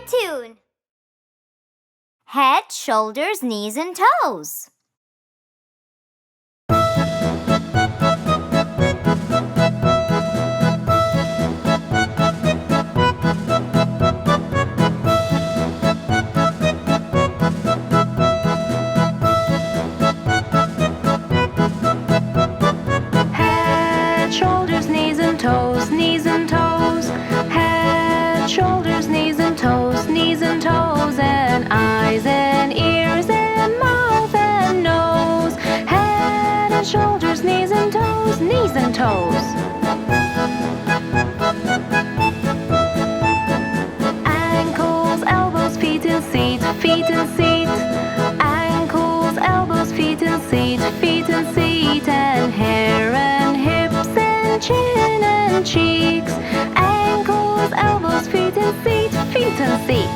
tune. Head, shoulders, knees, and toes. Head, shoulders, knees, and toes, knees and toes. Head, shoulders, knees and toes, knees and toes, and eyes and ears and mouth and nose. Head and shoulders, knees and toes, knees and toes. Ankles, elbows, feet and seat, feet and seat. Ankles, elbows, feet and seat, feet and seat, and hair and hips and chin and cheeks. Ankles, elbows, feet and seat, feet and seat.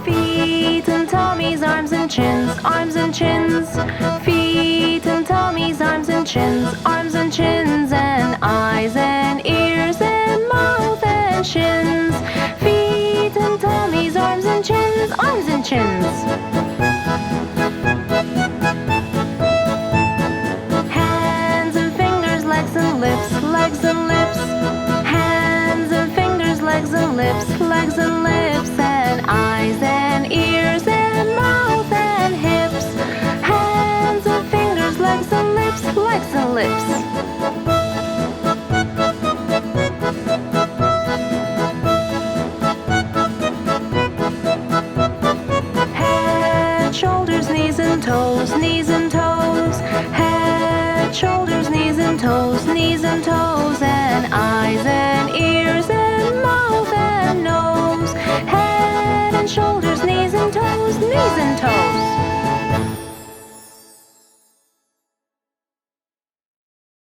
Feet and tummies, arms and chins, arms and chins. Feet and tummies, arms and chins, arms and chins, and eyes and ears and mouth and shins. Feet and tummies, arms and chins, arms and chins. Hands and fingers, legs and lips, legs and lips. Hands and fingers, legs and lips, legs and lips, and eyes and ears and mouth and hips. Hands and fingers, legs and lips, legs and lips. Head, shoulders, knees and toes, knees and toes. Head, shoulders, knees and toes, knees and toes, and eyes and ears and mouth and nose. Head and shoulders, knees and toes, knees and toes.